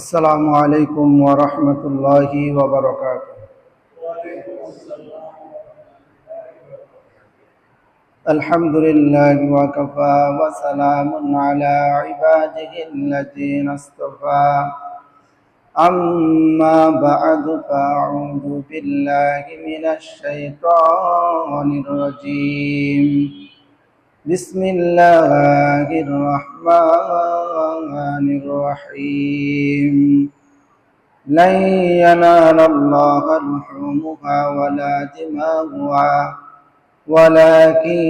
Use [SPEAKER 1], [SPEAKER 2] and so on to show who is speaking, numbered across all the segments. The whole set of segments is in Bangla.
[SPEAKER 1] السلام عليكم ورحمة الله وبركاته. الحمد لله وكفى وسلام على عباده الذين اصطفى. أما بعد فأعوذ بالله من الشيطان الرجيم. بسم الله الرحمن الرحيم. لن ينال الله لحومها ولا دماؤها ولكن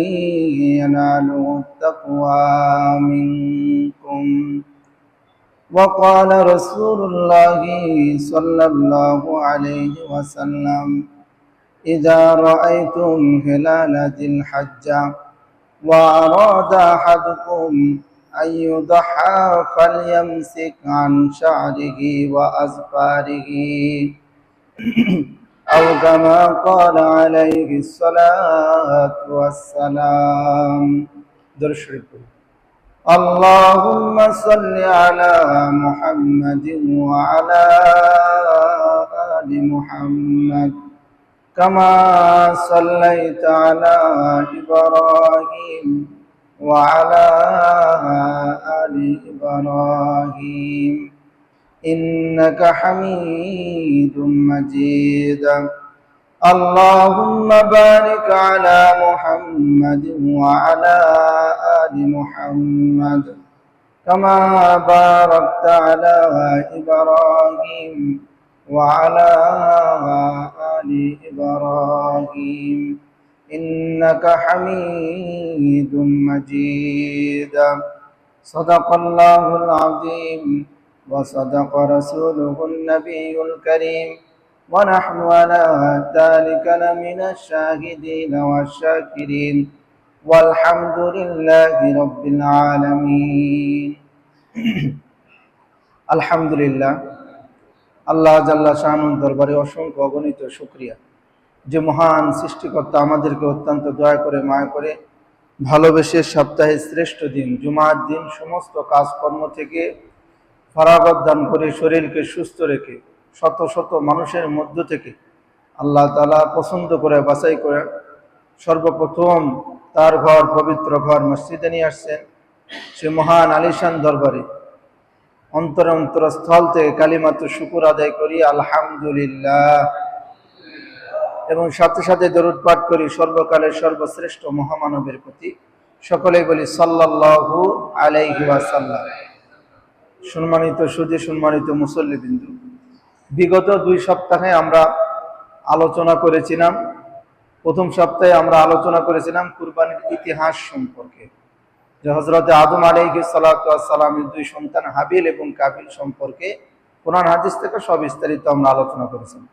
[SPEAKER 1] يناله التقوى منكم. وقال رسول الله صلى الله عليه وسلم: إذا رأيتم هلال ذي الحجة وأراد أحدكم أن يضحى فليمسك عن شعره وأظفاره أو كما قال عليه الصلاة والسلام. درشق اللهم صل على محمد وعلى آل محمد كما صليت على إبراهيم وعلى آل إبراهيم إنك حميد مجيد. اللهم بارك على محمد وعلى آل محمد كما باركت على إبراهيم وعلى آل إبراهيم إنك حميد مجيد. صدق الله العظيم وصدق رسوله النبي الكريم ونحن على ذلك لمن الشاهدين والشاكرين والحمد لله رب العالمين. الحمد لله। আল্লাহ জাল্লা শানুর দরবারে অসংখ্য অগণিত শুকরিয়া যে মহান সৃষ্টিকর্তা আমাদেরকে অত্যন্ত দয়া করে মায়া করে ভালোবেসে সপ্তাহের শ্রেষ্ঠ দিন জুমার দিন সমস্ত কাজকর্ম থেকে ফারাগত দান করে শরীরকে সুস্থ রেখে শত শত মানুষের মধ্য থেকে আল্লাহ তাআলা পছন্দ করে বাছাই করে সর্বপ্রথম তার ঘর পবিত্র ঘর মসজিদে নিয়ে আসছেন। সে মহান আলিশান দরবারে অন্তরস্থল থেকে কালিমাতু শুকর আদায় করি আলহামদুলিল্লাহ, এবং সাথে সাথে দরুদ পাঠ করি সর্বকালের সর্বশ্রেষ্ঠ মহামানবের প্রতি। সকলেই বলি সাল্লাল্লাহু আলাইহি ওয়াসাল্লাম। সম্মানিত সুধী, সম্মানিত মুসল্লিবৃন্দ, বিগত 2 সপ্তাহে আমরা আলোচনা করেছিলাম। প্রথম সপ্তাহে আমরা আলোচনা করেছিলাম কুরবানির ইতিহাস সম্পর্কে, যে হযরত আদম আলাইহিস সালাতু ওয়াস সালামের 2 সন্তান হাবিল এবং কাবিল সম্পর্কে কোরআন হাদিস থেকে সবিস্তারিত আমরা আলোচনা করেছিলাম।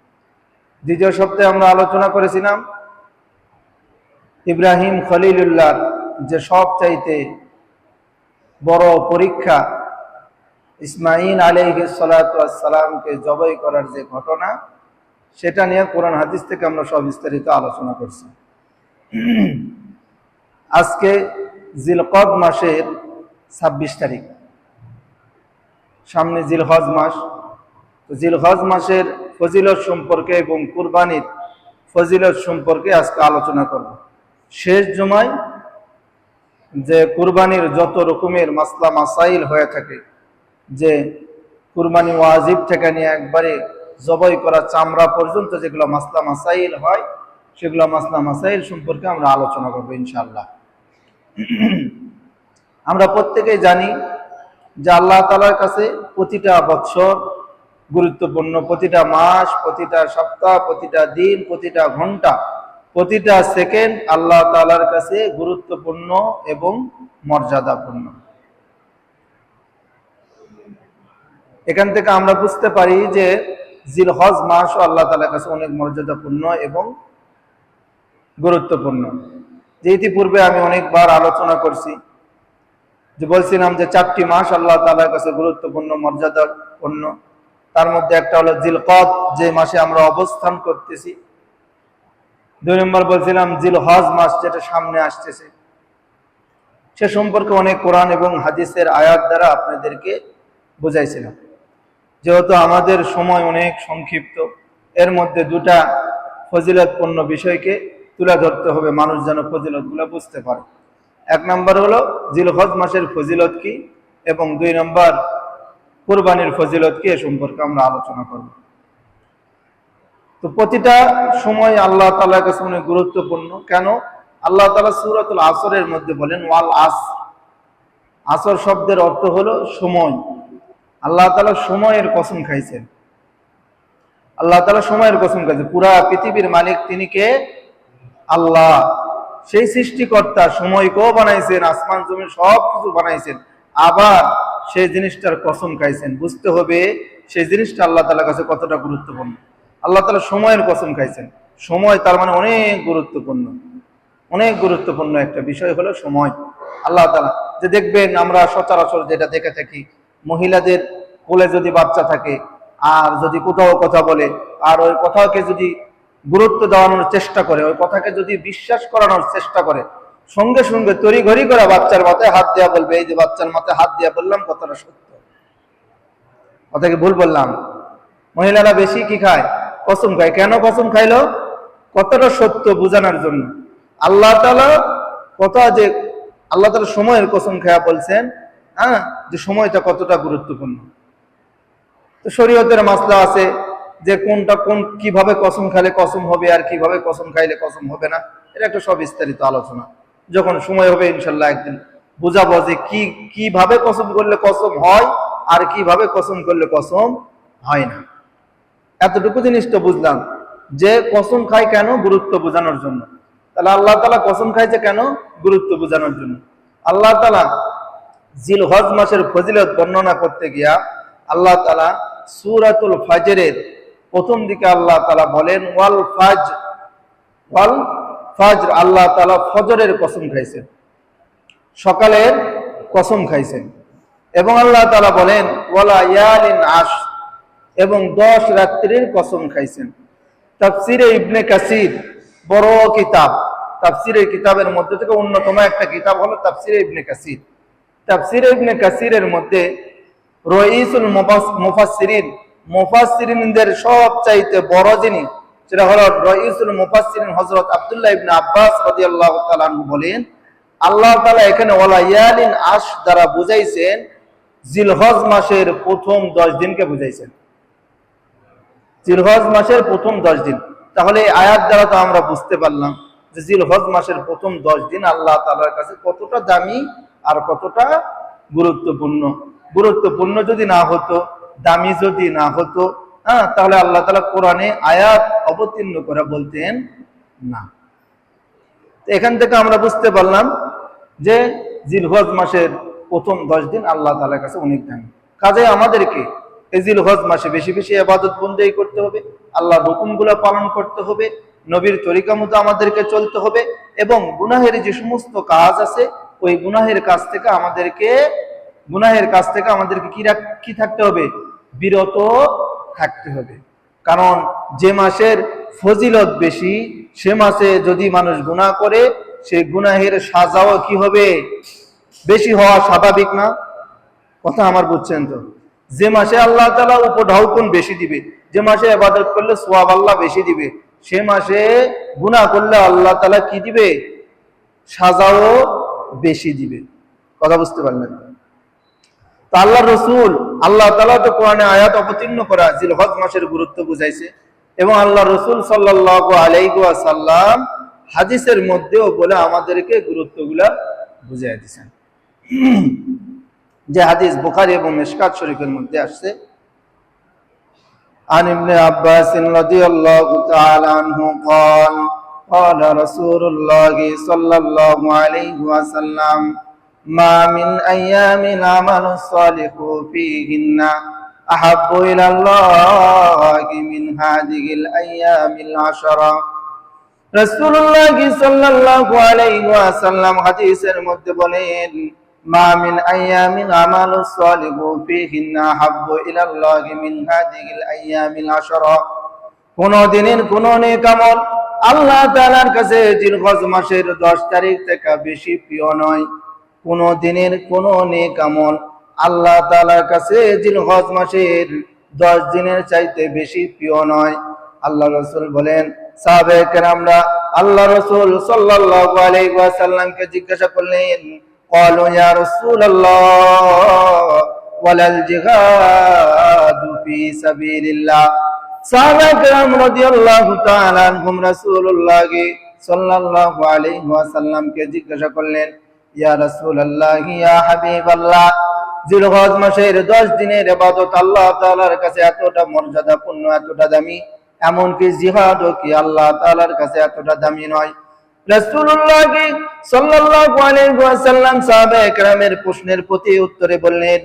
[SPEAKER 1] দ্বিতীয় সপ্তাহে আমরা আলোচনা করেছিলাম ইব্রাহিম খলিলুল্লাহ যে সবচাইতে বড় পরীক্ষা ইসমাঈল আলাইহিস সালাতু ওয়াস সালামকে জবাই করার যে ঘটনা, সেটা নিয়ে কোরআন হাদিস থেকে আমরা সবিস্তারিত আলোচনা করছি। আজকে জিলকদ মাসের 26 তারিখ, সামনে জিলহজ মাস। তো জিলহজ মাসের ফজিলত সম্পর্কে এবং কুরবানির ফজিলত সম্পর্কে আজকে আলোচনা করব। শেষ জুমায় যে কুরবানির যত রকমের মাসলা মাসাইল হয়ে থাকে, যে কুরবানি ওয়াজিব থেকে নিয়ে একবারে জবাই করা চামড়া পর্যন্ত যেগুলো মাসলা মাসাইল হয়, সেগুলো মাসলা মাসাইল সম্পর্কে আমরা আলোচনা করব ইনশাআল্লাহ। আমরা প্রত্যেকেই জানি যে আল্লাহ তাআলার কাছে প্রতিটা বছর গুরুত্বপূর্ণ, প্রতিটা মাস, প্রতিটা সপ্তাহ, প্রতিটা দিন, প্রতিটা ঘন্টা, প্রতিটা সেকেন্ড আল্লাহ তাআলার কাছে গুরুত্বপূর্ণ এবং মর্যাদাপূর্ণ। এখান থেকে আমরা বুঝতে পারি যে জিলহজ মাস আল্লাহ তাআলার কাছে অনেক মর্যাদাপূর্ণ এবং গুরুত্বপূর্ণ। যে ইতিপূর্বে আমি অনেকবার আলোচনা করছি, যে বলছিলাম যে 4টি মাস আল্লাহ তাআলার কাছে গুরুত্বপূর্ণ, মর্যাদাপূর্ণ। তার মধ্যে একটা হলো জিলকদ, যে মাসে আমরা অবস্থান করতেছি। 2 নম্বর বলছিলাম জিলহজ মাস, যেটা সামনে আসতেছে। সে সম্পর্কে অনেক কোরআন এবং হাদিসের আয়াত দ্বারা আপনাদেরকে বুঝাইছিলাম। যেহেতু আমাদের সময় অনেক সংক্ষিপ্ত, এর মধ্যে দুটা ফজিলতপূর্ণ বিষয়কে তুলে ধরতে হবে, মানুষ যেন ফজিলতগুলো বুঝতে পারে। এক নম্বর হলো জিলহজ মাসের ফজিলত কি, এবং 2 নম্বর কুরবানির ফজিলত কি, এ সম্পর্কে আমরা আলোচনা করব। তো প্রতিটা সময় আল্লাহ তাআলার কাছে অনেক গুরুত্বপূর্ণ। কেন? আল্লাহ তাআলা সূরাতুল আসরের মধ্যে বলেন ওয়াল আসর। আসর শব্দের অর্থ হলো সময়। আল্লাহ তাআলা সময়ের কসম খাইছেন। আল্লাহ তাআলা সময়ের কসম খাইছেন। পুরা পৃথিবীর মালিক তিনি কে? আল্লাহ। সেই সৃষ্টিকর্তা সময়কেও বানাইছেন, আসমান জমিন সব কিছু বানাইছেন, আবার সেই জিনিসটার কসম খাইছেন। বুঝতে হবে সেই জিনিসটা আল্লাহ তাআলার কাছে কতটা গুরুত্বপূর্ণ। আল্লাহ তাআলা সময়ের কসম খাইছেন। সময় তার মানে অনেক গুরুত্বপূর্ণ, অনেক গুরুত্বপূর্ণ একটা বিষয় হলো সময়। আল্লাহ তাআলা যে দেখবেন, আমরা সচরাচর যেটা দেখে থাকি, মহিলাদের কোলে যদি বাচ্চা থাকে আর যদি কোথাও কথা বলে, আর ওই কথাকে যদি গুরুত্ব দেওয়ানোর চেষ্টা করে, ওই কথাকে যদি বিশ্বাস করানোর চেষ্টা করে, সঙ্গে সঙ্গে তড়িঘড়ি করে বাচ্চার মাথায় হাত দেওয়া বলবে, এই যে বাচ্চার মাথায় হাত দেওয়া বললাম কথাটা সত্য, কথাকে ভুল বললাম। মহিলারা বেশি কি খায়? কসম খায়। কেন কসম খাইলো? কতটা সত্য বোঝানোর জন্য। আল্লাহ তাআলা কথা যে আল্লাহ তাআলা সময়ের কসম খায়া বলছেন, যে সময়টা কতটা গুরুত্বপূর্ণ। তো শরীয়তের মাসলা আছে যে কোনটা কিভাবে কসম খাইলে কসম হবে আর কিভাবে কসম খাইলে কসম হবে না, এটা একটা সব বিস্তারিত আলোচনা। যখন সময় হবে ইনশাল্লাহ একদিন বুঝাবো যে কিভাবে কসম করলে কসম হয় আর কিভাবে কসম করলে কসম হয় না। এতটুকু জিনিসটা বুঝলাম যে কসম খায় কেন? গুরুত্ব বোঝানোর জন্য। তাহলে আল্লাহ তাআলা কসম খাইছে কেন? গুরুত্ব বোঝানোর জন্য। আল্লাহ তাআলা জিলহজ মাসের ফজিলত বর্ণনা করতে গিয়া আল্লাহ তাআলা সূরাতুল ফাজরের প্রথম দিকে আল্লাহ তাআলা বলেন ওয়াল ফাজর। আল্লাহ তাআলা ফজরের কসম খাইছেন, সকালের কসম খাইছেন। এবং আল্লাহ তাআলা বলেন ওয়ালা ইয়ালিন আশ, এবং 10 রাত্রির কসম খাইছেন। তাফসিরে ইবনে কাসির, বড় কিতাব, তাফসিরের কিতাবের মধ্যে থেকে অন্যতম একটা কিতাব হলো তাফসিরে ইবনে কাসির। তাফসিরে ইবনে কাসিরের মধ্যে রইসুল মুফাসসিরিন, মুফাসসিরিনদের সবচাইতে বড় যিনি, সেটা হলো রইসুল মুফাসসিরিন হযরত আব্দুল্লাহ ইবনে আব্বাস রাদিয়াল্লাহু তাআলা আনহু বলেন, আল্লাহ তাআলা এখানে ওয়ালা ইয়ালিন আশ দ্বারা বুঝাইছেন জিলহজ মাসের প্রথম 10 দিনকে বুঝাইছেন। জিলহজ মাসের প্রথম 10 দিন। তাহলে এই আয়াত দ্বারা তো আমরা বুঝতে পারলাম যে জিলহজ মাসের প্রথম 10 দিন আল্লাহ তাআলার কাছে কতটা দামি আর কতটা গুরুত্বপূর্ণ। গুরুত্বপূর্ণ যদি না হতো, দামি যদি না হতো, তাহলে আল্লাহ তাআলা কোরআনে আয়াত অবতীর্ণ করে বলতেন না। এখান থেকে আমরা বুঝতে পারলাম যে জিলহজ মাসের প্রথম 10 দিন আল্লাহ তাআলার কাছে অনেক দামি। কাজে আমাদেরকে এই জিলহজ মাসে বেশি বেশি ইবাদত বন্দেগী করতে হবে, আল্লাহর হুকুমগুলো পালন করতে হবে, নবীর তরিকা মতো আমাদেরকে চলতে হবে, এবং গুনাহের যে সমস্ত কাজ আছে ওই গুনাহের কাজ থেকে আমাদেরকে কি থাকতে হবে? বিরত থাকতে হবে। কারণ যে মাসের ফজিলত বেশি, সে মাসে যদি মানুষ গুনাহ করে, সেই গুনাহের সাজাও কি হবে? বেশি হওয়া স্বাভাবিক না? কথা আমার বুঝছেন তো? যে মাসে আল্লাহ তাআলা উপঢৌকন বেশি দিবে, যে মাসে ইবাদত করলে সওয়াব আল্লাহ বেশি দিবে, সে মাসে গুনাহ করলে আল্লাহ তাআলা কি দিবে? সাজাও বেশি দিবে। কথা বুঝতে পারলেন? তো আল্লাহর রাসূল, আল্লাহ তাআলা তো কোরআনে আয়াত অবতীর্ণ করা জিলহজ মাসের গুরুত্ব বুঝাইছে, এবং আল্লাহর রাসূল সাল্লাল্লাহু আলাইহি ওয়াসাল্লাম হাদিসের মধ্যেও বলে আমাদেরকে গুরুত্বগুলা বুঝাই দিয়েছেন। যে হাদিস বুখারী এবং মিশকাত শরীফের মধ্যে আসছে, عن ابن عباس رضي الله تعالى عنه قال قال رسول الله صلى الله عليه وسلم ما من أيام العمل الصالح فيهن أحب إلى الله من هذه الأيام العشرة। রাসূলুল্লাহ সাল্লাল্লাহু আলাইহি ওয়াসাল্লাম হাদিসের মধ্যে বলেন, মা মিন আইয়ামিন আমালুস সালিহু ফীহিন্না হাব্বু ইলাল্লাহি মিন হাযিহিল আইয়ামিল আশরা। কোন দিনের কোন নেক আমল আল্লাহ তাআলার কাছে জিলহজ মাসের 10 তারিখ থেকে বেশি প্রিয় নয়। কোন দিনের কোন নেক আমল আল্লাহ তাআলার কাছে জিলহজ মাসের 10 দিনের চাইতে বেশি প্রিয় নয়। আল্লাহ রাসূল বলেন, সাহাবায়ে কেরামরা আল্লাহ রাসূল সাল্লাল্লাহু আলাইহি ওয়াসাল্লামকে জিজ্ঞাসা করলেন, ক্বালু ইয়া রাসূলুল্লাহ ওয়ালাল জিহাদু ফি সাবিলিল্লাহ। সাহাবায়ে কেরাম রাদিয়াল্লাহু তাআলা আনহুম রাসূলুল্লাহ সাল্লাল্লাহু আলাইহি ওয়াসাল্লামকে জিজ্ঞাসা করলেন, ইয়া রাসূলুল্লাহ ইয়া হাবিবাল্লাহ, জিলহজ মাসের 10 দিনের ইবাদত আল্লাহ তাআলার কাছে এতটা মর্যাদাপূর্ণ, এতটা দামি, এমনকি জিহাদও কি আল্লাহ তাআলার কাছে এতটা দামি নয়? রাসূলুল্লাহ সাল্লাল্লাহু আলাইহি ওয়াসাল্লাম সাহাবায়ে কেরামের প্রশ্নের প্রতি উত্তরে বললেন,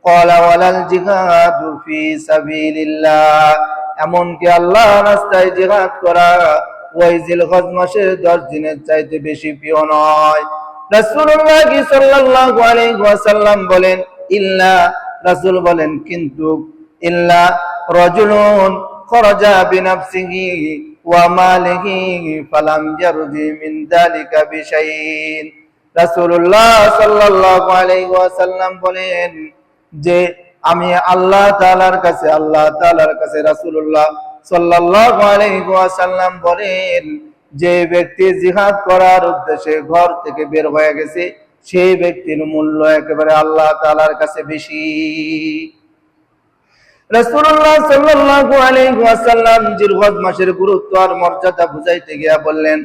[SPEAKER 1] ক্বালা ওয়ালাল জিহাদু ফি সাবিলিল্লাহ, এমনকি আল্লাহর রাস্তায় জিহাদ করা ওই জিলহজ মাসের 10 দিনের চাইতে বেশি প্রিয় নয়। রাসূলুল্লাহ সাল্লাল্লাহু আলাইহি ওয়াসাল্লাম বলেন, ইল্লা, রাসূল বলেন কিন্তু, ইল্লা রাজুলুন খরাজা বিনাফসিহি ওয়া মালিহি ফালাম ইয়ারজি মিন যালিকা বিশাইইন। রাসূলুল্লাহ সাল্লাল্লাহু আলাইহি ওয়াসাল্লাম বলেন যে আমি আল্লাহ তাআলার কাছে রাসূলুল্লাহ সাল্লাল্লাহু আলাইহি ওয়াসাল্লাম বলেন, যে ব্যক্তি জিহাদ করার উদ্দেশ্যে ঘর থেকে বের হয়ে গেছে, সেই ব্যক্তির মূল্য একেবারে আল্লাহ তাআলার কাছে বেশি। রাসূলুল্লাহ সাল্লাল্লাহু আলাইহি ওয়াসাল্লাম জিলহজ মাসের গুরুত্ব আর মর্যাদা বুঝাইতে গিয়া বললেন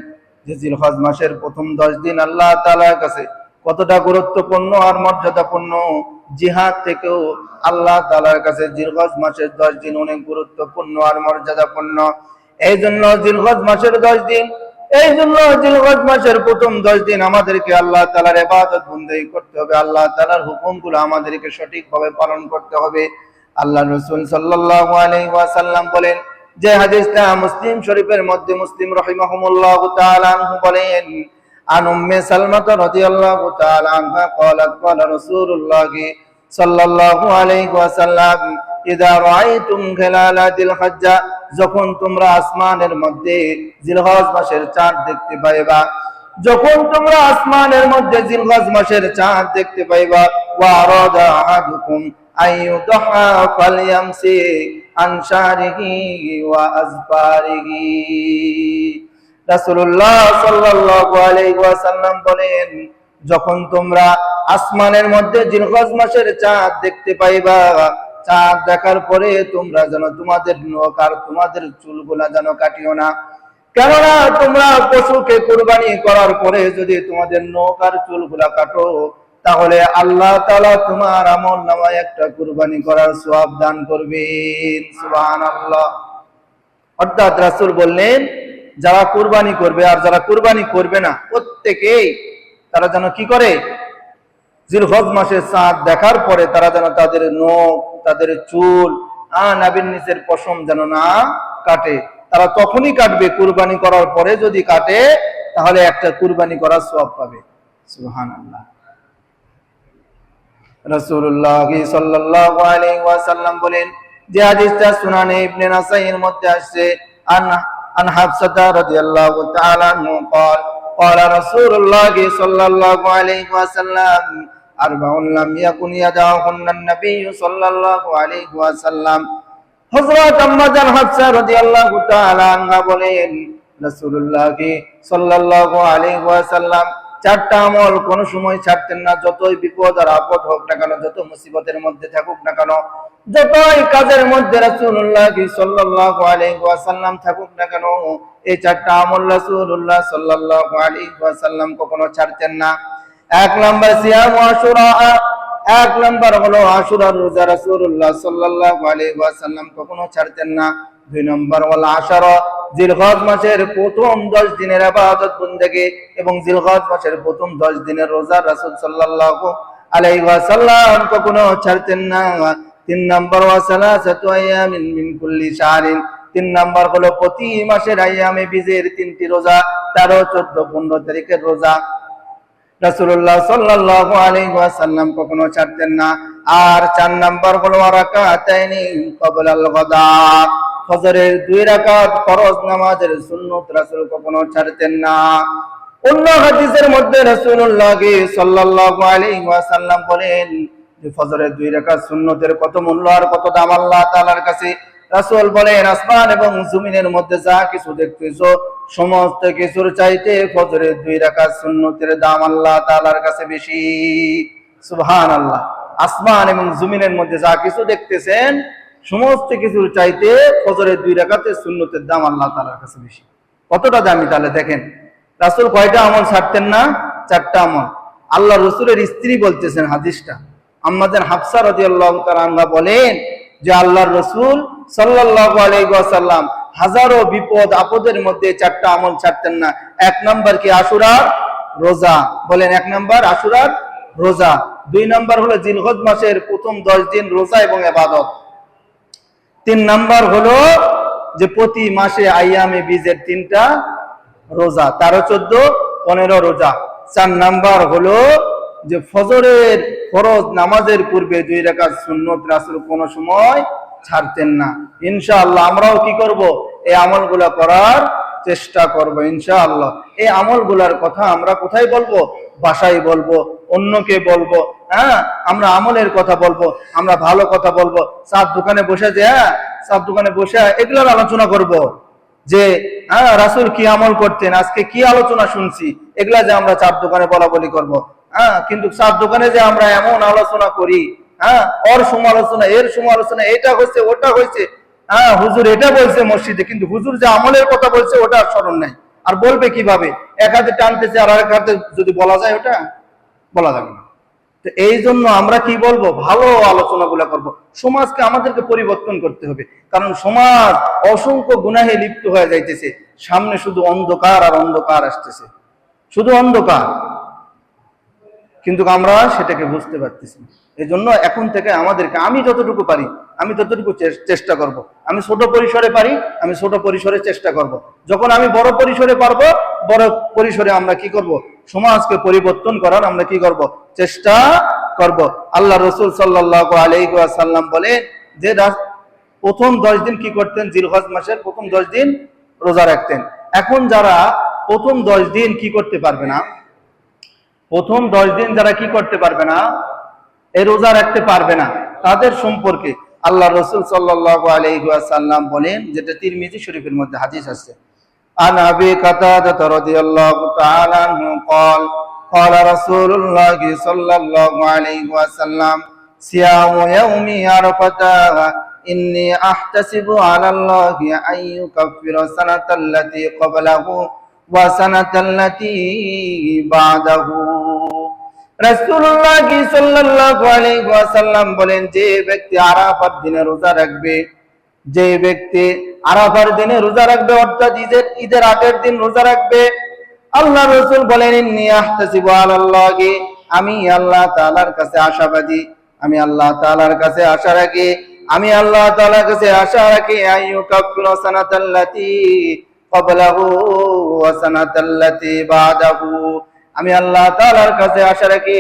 [SPEAKER 1] যে জিলহজ মাসের প্রথম 10 দিন আল্লাহ তাআলার কাছে কতটা গুরুত্বপূর্ণ আর মর্যাদাপূর্ণ। জিহাদ থেকেও আল্লাহ তাআলার কাছে জিলহজ মাসের 10 দিন অনেক গুরুত্বপূর্ণ আর মর্যাদাপূর্ণ। এই জন্য জিলহজ মাসের প্রথম 10 দিন আমাদেরকে আল্লাহ তাআলার ইবাদত বন্দেগী করতে হবে, আল্লাহ তাআলার হুকুমগুলো আমাদেরকে সঠিকভাবে পালন করতে হবে। আল্লাহ রাসূল সাল্লাল্লাহু আলাইহি ওয়াসাল্লাম বলেন, যে হাদিসটা মুসলিম শরীফের মধ্যে, মুসলিম রাহিমাহুমুল্লাহু তাআলা আনহু বলেন, আন উম্মে সালমা রাদিয়াল্লাহু তাআলা আনহা ক্বালাত ক্বালা রাসূলুল্লাহ সাল্লাল্লাহু আলাইহি ওয়াসাল্লাম, ইযা রাআইতুম হিলালা যিল হজ্জা, যখন তোমরা আসমানের মধ্যে জিলহজ মাসের চাঁদ দেখতে পাইবা, ওয়া আরাদা আহাদুকুম আইয়ুদহা ফালয়ামসি আন শারিহি ওয়া আযফারিহি। রাসূলুল্লাহ সাল্লাল্লাহু আলাইহি ওয়াসাল্লাম বলেন, যখন তোমরা আসমানের মধ্যে জিলহজ মাসের চাঁদ দেখতে পাইবা, চাঁদ দেখার পরে তোমরা যেন তোমাদের নখ আর তোমাদের চুলগুলা যেন কাটিও না। কেননা তোমরা পশুকে কুরবানি করার পরে যদি তোমাদের নখ আর চুলগুলা কাটো, তাহলে আল্লাহ তাআলা তোমার আমলনামায় একটা কুরবানি করার সওয়াব দান করবেন। সুবহানাল্লাহ। অর্থাৎ রাসূল বললেন, যারা কুরবানি করবে আর যারা কুরবানি করবে না, প্রত্যেকেই তারা যেন কি করে, জিলহজ মাসের চাঁদ দেখার পরে তারা যেন তাদের নখ, তাদের চুল, নাভির নিচের পশম যেন না কাটে। তারা তখনই কাটবে, কুরবানি করার পরে যদি কাটে তাহলে একটা কুরবানি করার সওয়াব পাবে। সুবহানাল্লাহ। রাসূলুল্লাহ সাল্লাল্লাহু আলাইহি ওয়াসাল্লাম বলেন, যে হাদিসটা সুনানে ইবনে নাসাইর মধ্যে আসছে, আন হাফসা রাদিয়াল্লাহু তাআলা আনহু قال قال رسول الله صلى الله عليه وسلم أربع لم يكن يدعهن النبي صلى الله عليه وسلم। হযরত আম্মা জান হাফসা রাদিয়াল্লাহু তাআলা আনহা বলেন, রাসূলুল্লাহ সাল্লাল্লাহু আলাইহি ওয়াসাল্লাম 4টা আমল কোন সময় ছাড়তেন না। যতই বিপদ আর আপদ হোক না কেন, যত মুসিবতের মধ্যে থাকুক না কেন, যতই কাজের মধ্যে রাসূলুল্লাহ সাল্লাল্লাহু আলাইহি ওয়াসাল্লাম থাকুক না কেন, এই 4টা আমল রাসূলুল্লাহ সাল্লাল্লাহু আলাইহি ওয়াসাল্লাম কখনো ছাড়তেন না। 1 নাম্বার সিয়াম আশুরা, 1 নাম্বার হলো আশুরার রোজা রাসূলুল্লাহ সাল্লাল্লাহু আলাইহি ওয়াসাল্লাম কখনো ছাড়তেন না। 2 নাম্বার হলো আশারা, জিলহজ মাসের প্রথম 10 দিনের ইবাদত বন্দেগী এবং জিলহজ মাসের প্রথম 10 দিনের রোজা রাসূল সাল্লাল্লাহু আলাইহি ওয়াসাল্লাম কখনো ছাড়তেন না। 3 নাম্বার ওয়া সালাসাতু আইয়ামিন মিন কুল্লি শাহরিন, 3 নাম্বার হলো প্রতি মাসের আইয়ামে বীজের 3টি রোজা, 13, 14, 15 তারিখের রোজা রাসূলুল্লাহ সাল্লাল্লাহু আলাইহি ওয়াসাল্লাম কখনো ছাড়তেন না। আর 4 নাম্বার হলো রাকাতাইনি ক্বাবলাল গাদা, ফজরের 2 রাকাত ফরজ নামাজের সুন্নাত রাসূল কখনো ছাড়তেন না। অন্য হাদিসের মধ্যে রাসূলুল্লাহ সাল্লাল্লাহু আলাইহি ওয়াসাল্লাম বলেন, যে ফজরের 2 রাকাত সুন্নতের কত মূল্য আর কত দাম আল্লাহ তাআলার কাছে। রাসূল বলেন, আসমান এবং জমিনের মধ্যে যা কিছু দেখতেছো সমস্ত কিছুর চাইতে ফজরের 2 রাকাত সুন্নতের দাম আল্লাহ তাআলার কাছে বেশি। সুবহানাল্লাহ। আসমান এবং জমিনের মধ্যে যা কিছু দেখতেছেন সমস্ত কিছুর চাইতে ফজরের 2 রাকাতের সুন্নতের দাম আল্লাহ তাআলার কাছে বেশি। কতটা দামি তাহলে দেখেন। রাসূল কয়টা আমল ছাড়তেন না? 4টা আমল। আল্লাহ রাসূলের স্ত্রী বলতেছেন হাদিসটা, আম্মাজান হাফসা রাদিয়াল্লাহু তাআলা আনহা বলেন যে আল্লাহর রাসূল সাল্লাল্লাহু আলাইহি ওয়াসাল্লাম হাজারো বিপদ আপদের মধ্যে 4টা আমল ছাড়তেন না। 1 নাম্বার কি? আশুরার রোজা। বলেন 1 নাম্বার আশুরার রোজা। 2 নাম্বার হলো জিলহজ মাসের প্রথম 10 দিন রোজা এবং ইবাদত। 3 নাম্বার হলো যে প্রতি মাসে আইয়ামে বীজের 3টা রোজা, 13, 14, 15 রোজা। 4 নাম্বার হলো যে ফজরের ফরজ নামাজের পূর্বে 2 রাকাত সুন্নত রাসূল কোনো সময় ছাড়তেন না। ইনশাআল্লাহ আমরাও কি করব? এই আমলগুলা করার চেষ্টা করব ইনশাআল্লাহ। এই আমলগুলার কথা আমরা কোথায় বলবো? বাসায় বলবো, অন্যকে বলবো। হ্যাঁ, আমরা আমলের কথা বলবো, আমরা ভালো কথা বলবো। চার দোকানে বসে যে চার দোকানে বসে এগুলোর আলোচনা করব যে রাসূল কি আমল করতেন, আজকে কি আলোচনা শুনছি, এগুলা যে আমরা চার দোকানে বলা বলি করবো। কিন্তু চার দোকানে যে আমরা এমন আলোচনা করি, ওর সমালোচনা, এর সমালোচনা, এটা হয়েছে ওটা হয়েছে, হুজুর এটা বলছে মসজিদে, কিন্তু হুজুর যে আমলের কথা বলছে ওটা স্মরণ নাই। আর বলবে কিভাবে? এক হাতে টানতেছে আর আরেক হাতে যদি বলা যায় ওটা বলা যাবে না। তো এই জন্য আমরা কি বলবো? ভালো আলোচনাগুলো করব। সমাজকে আমাদেরকে পরিবর্তন করতে হবে, কারণ সমাজ অসংখ্য গুনাহে লিপ্ত হয়ে যাইতেছে। সামনে শুধু অন্ধকার আর অন্ধকার আসতেছে, শুধু অন্ধকার, কিন্তু আমরা সেটাকে বুঝতে পারতেছি না। এই জন্য এখন থেকে আমাদেরকে, আমি যতটুকু পারি আমি ততটুকু চেষ্টা করব। আমি ছোট পরিসরে পারি, আমি ছোট পরিসরে চেষ্টা করব। যখন আমি বড় পরিসরে পারবো, বড় পরিসরে আমরা কি করব? সমাজকে পরিবর্তন করার আমরা কি করব? চেষ্টা করব। আল্লাহ রাসূল সাল্লাল্লাহু আলাইহি ওয়াসাল্লাম বলেন যে প্রথম 10 দিন কি করতেন? জিলহজ মাসের প্রথম 10 দিন রোজা রাখতেন। এখন যারা প্রথম 10 দিন কি করতে পারবে না, প্রথম 10 দিন যারা কি করতে পারবে না, এই রোজা রাখতে পারবে না, তাদের সম্পর্কে আল্লাহ রাসূল সাল্লাল্লাহু আলাইহি ওয়াসাল্লাম বলেন, যেটা তিরমিজি শরীফের মধ্যে হাদিস আছে, আন আবি কাতাদা রাদিয়াল্লাহু তাআলা আনহু قال قال رسول الله صلى الله عليه وسلم صيام يوم عرفة إني أحتسب على الله أن يكفر السنة التي قبله وسنة التي بعده। রাসূলুল্লাহ সাল্লাল্লাহু আলাইহি ওয়াসাল্লাম বলেন, যে ব্যক্তি আরাফার দিনে রোজা রাখবে, যে ব্যক্তি আরাফার দিনে রোজা রাখবে, অর্থাৎ ঈদের আগের দিন রোজা রাখবে, আল্লাহ রাসূল বলেন ইন্নী আহতাসিবু আলাল্লাহি, আমি আল্লাহ তাআলার কাছে আশাবাদী, আমি আল্লাহ তাআলার কাছে আশা রাখি, আমি আল্লাহ তাআলার কাছে আশা রাখি আইয়ুকাফিরা সানাতাল্লাতী ক্বাবলাহু ওয়া সানাতাল্লাতী বাদাহু, আমি আল্লাহ তাআলার কাছে আশা রাখি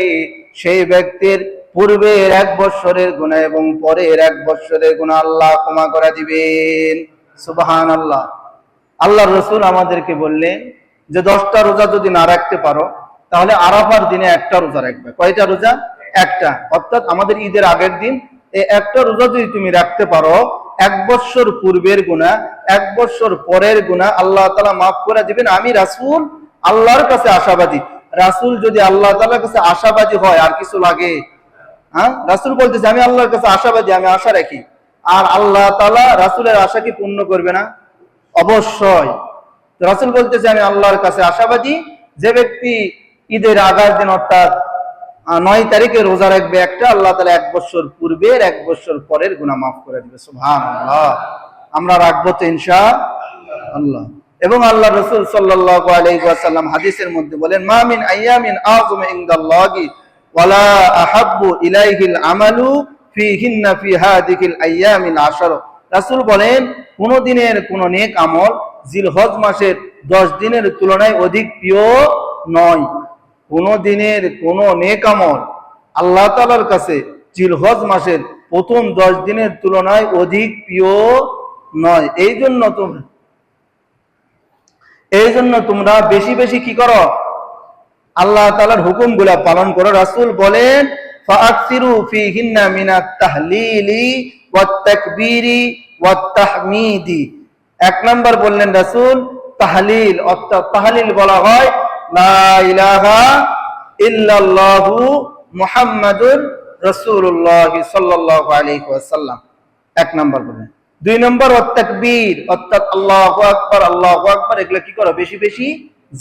[SPEAKER 1] সেই ব্যক্তির পূর্বের 1 বছরের গুনাহ এবং পরের 1 বছরের গুনাহ আল্লাহ ক্ষমা করে দিবেন। সুবহানাল্লাহ। আল্লাহর রাসূল আমাদেরকে বললেন যে 10টা রোজা যদি না রাখতে পারো তাহলে আরাফার দিনে 1টা রোজা রাখবে। কয়টা রোজা? 1টা। অর্থাৎ আমাদের ঈদের আগের দিন এই 1টা রোজা যদি তুমি রাখতে পারো, 1 বছর পূর্বের গুনাহ, 1 বছর পরের গুনাহ আল্লাহ তাআলা মাফ করে দিবেন। আমি রাসূল আল্লাহর কাছে আশাবাদী। রাসূল যদি আল্লাহ তাআলার কাছে আশাবাদী হয় আর কিছু লাগে? রাসূল বলতেছে আমি আল্লাহর কাছে আশাবাদী, আমি আশা রাখি। আর আল্লাহ তাআলা রাসূলের আশা কি পূর্ণ করবে না? অবশ্যই। রাসূল বলতেছে আমি আল্লাহর কাছে আশাবাদী, যে ব্যক্তি ঈদের আগের দিন অর্থাৎ 9 তারিখে রোজা রাখবে একটা, আল্লাহ তাআলা 1 বছর পূর্বের 1 বছর পরের গুনাহ মাফ করে দিবে। সুবহানাল্লাহ। আমরা রাখবো তো ইনশাআল্লাহ। এবং আল্লাহ রাসূল সাল্লাল্লাহু আলাইহি ওয়াসাল্লাম হাদিসের মধ্যে বলেন, মা মিন আইয়ামিন আযমু ইনদাল্লাহি ওয়ালা আহাব্বু ইলাইহিল আমালু ফিহিন্না ফি হাদিহিল আইয়ামিল আশর। রাসূল বলেন, কোন দিনের কোন নেক আমল জিলহজ মাসের 10 দিনের তুলনায় অধিক প্রিয় নয়। কোন দিনের কোন নেক আমল আল্লাহ তাআলার কাছে জিলহজ মাসের প্রথম 10 দিনের তুলনায় অধিক প্রিয় নয়। এই জন্য তোমরা বেশি বেশি কি করো? আল্লাহ তাআলার হুকুমগুলা পালন করো। রাসূল বলেন, ফাআকসিরু ফীহিন্না মিনাত তাহলিলি ওয়াত তাকবীরি ওয়াত তাহমিদি। এক নাম্বার বললেন রাসূল তাহলিল, অর্থাৎ তাহলিল বলা হয় লা ইলাহা ইল্লাল্লাহু মুহাম্মাদুর রাসূলুল্লাহ সাল্লাল্লাহু আলাইহি ওয়াসাল্লাম, এক নাম্বার বললেন। দুই নম্বর ওয়াত তাকবীর, অর্থাৎ আল্লাহু আকবার আল্লাহু আকবার, এগুলো কি করো? বেশি বেশি